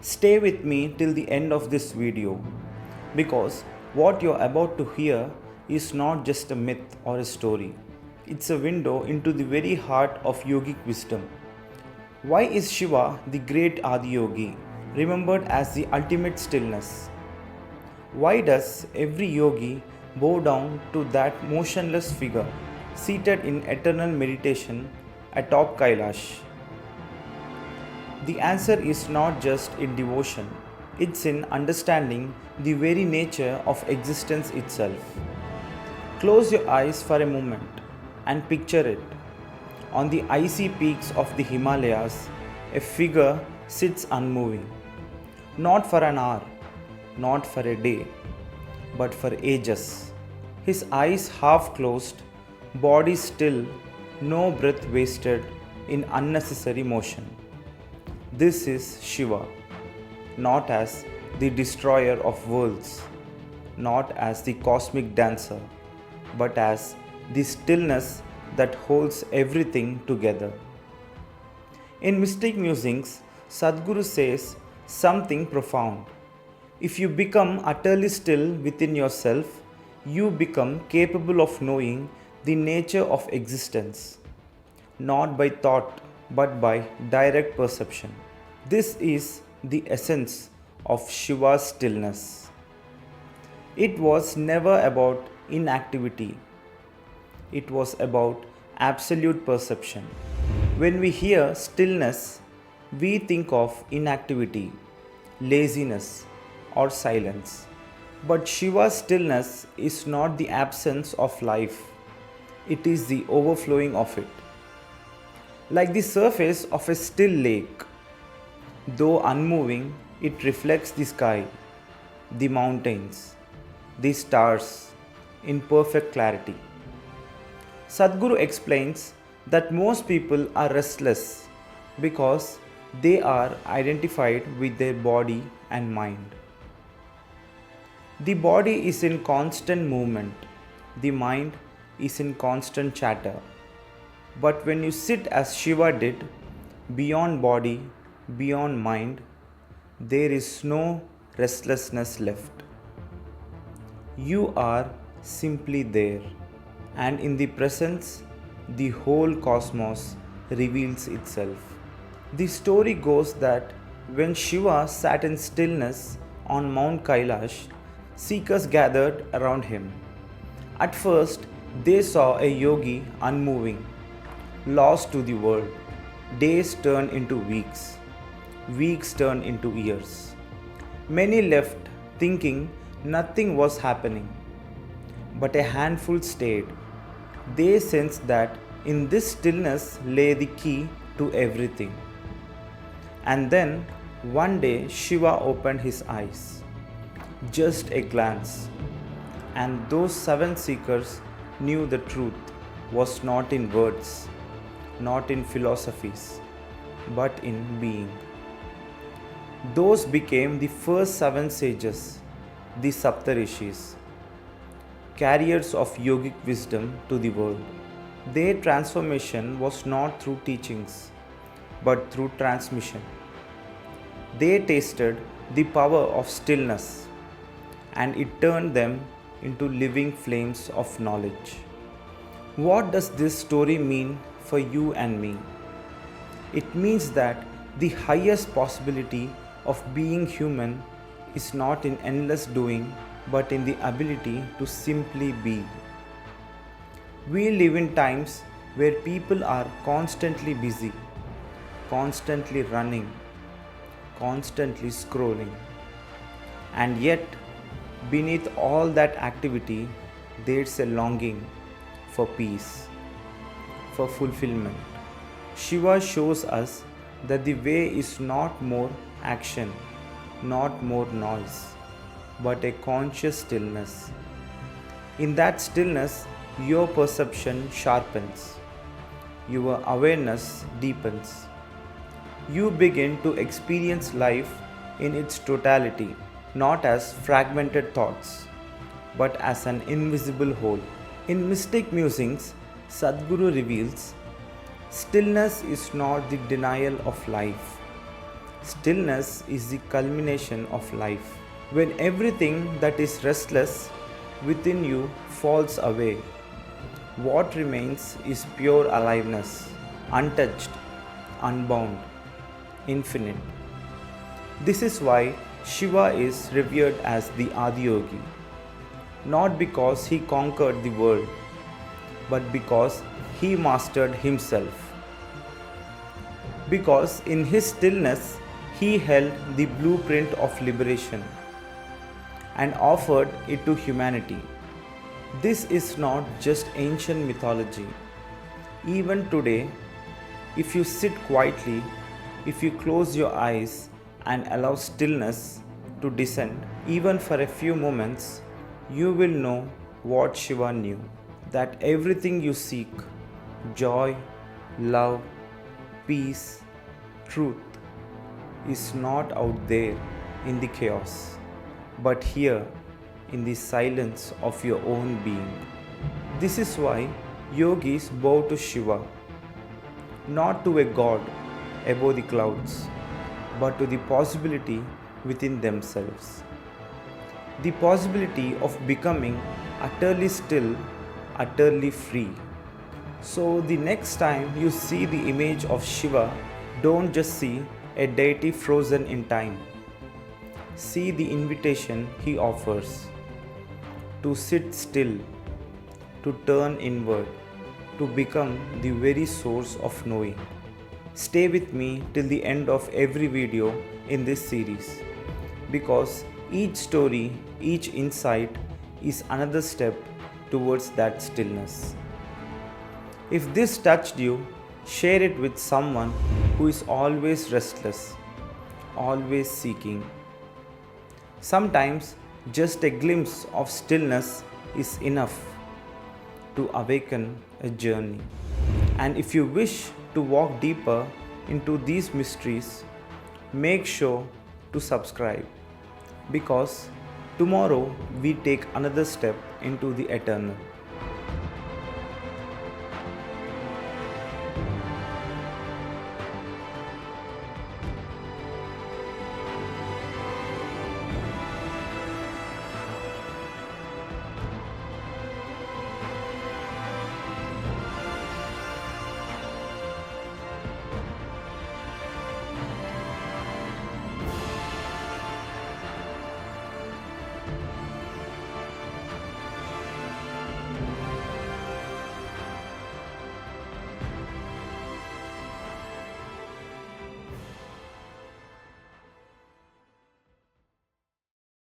Stay with me till the end of this video because what you're about to hear is not just a myth or a story. It's a window into the very heart of yogic wisdom. Why is Shiva, the great Adiyogi, remembered as the ultimate stillness? Why does every yogi bow down to that motionless figure seated in eternal meditation atop Kailash? The answer is not just in devotion, it's in understanding the very nature of existence itself. Close your eyes for a moment and picture it. On the icy peaks of the Himalayas, a figure sits unmoving. Not for an hour, not for a day, but for ages. His eyes half closed, body still, no breath wasted in unnecessary motion. This is Shiva, not as the destroyer of worlds, not as the cosmic dancer, but as the stillness that holds everything together. In Mystic Musings, Sadhguru says something profound. If you become utterly still within yourself, you become capable of knowing the nature of existence, not by thought but by direct perception. This is the essence of Shiva's stillness. It was never about inactivity, it was about absolute perception. When we hear stillness, we think of inactivity, laziness, or silence. But Shiva's stillness is not the absence of life, it is the overflowing of it. Like the surface of a still lake, though unmoving, it reflects the sky, the mountains, the stars in perfect clarity. Sadhguru explains that most people are restless because they are identified with their body and mind. The body is in constant movement, the mind is in constant chatter. But when you sit as Shiva did, beyond body, beyond mind, there is no restlessness left. You are simply there, and in the presence, the whole cosmos reveals itself. The story goes that when Shiva sat in stillness on Mount Kailash, seekers gathered around him. At first, they saw a yogi unmoving, lost to the world. Days turned into weeks. Weeks turned into years. Many left thinking nothing was happening. But a handful stayed. They sensed that in this stillness lay the key to everything. And then, one day, Shiva opened his eyes. Just a glance. And those 7 seekers knew the truth was not in words, not in philosophies, but in being. Those became the first 7 sages, the Saptarishis, carriers of yogic wisdom to the world. Their transformation was not through teachings, but through transmission. They tasted the power of stillness, and it turned them into living flames of knowledge. What does this story mean for you and me? It means that the highest possibility of being human is not in endless doing, but in the ability to simply be. We live in times where people are constantly busy, constantly running, constantly scrolling. And yet, beneath all that activity, there's a longing for peace, for fulfillment. Shiva shows us that the way is not more action, not more noise, but a conscious stillness. In that stillness, your perception sharpens, your awareness deepens. You begin to experience life in its totality, not as fragmented thoughts, but as an invisible whole. In Mystic Musings, Sadhguru reveals stillness is not the denial of life. Stillness is the culmination of life. When everything that is restless within you falls away, what remains is pure aliveness, untouched, unbound, infinite. This is why Shiva is revered as the Adiyogi, not because he conquered the world, but because he mastered himself. Because in his stillness, he held the blueprint of liberation and offered it to humanity. This is not just ancient mythology. Even today, if you sit quietly, if you close your eyes and allow stillness to descend, even for a few moments, you will know what Shiva knew, that everything you seek, joy, love, peace, truth, is not out there in the chaos, but here in the silence of your own being. This is why yogis bow to Shiva, not to a god above the clouds, but to the possibility within themselves. The possibility of becoming utterly still, utterly free. So the next time you see the image of Shiva, don't just see a deity frozen in time. See the invitation he offers to sit still, to turn inward, to become the very source of knowing. Stay with me till the end of every video in this series, because each story, each insight is another step towards that stillness. If this touched you, share it with someone who is always restless, always seeking. Sometimes just a glimpse of stillness is enough to awaken a journey. And if you wish to walk deeper into these mysteries, make sure to subscribe, because tomorrow we take another step into the eternal.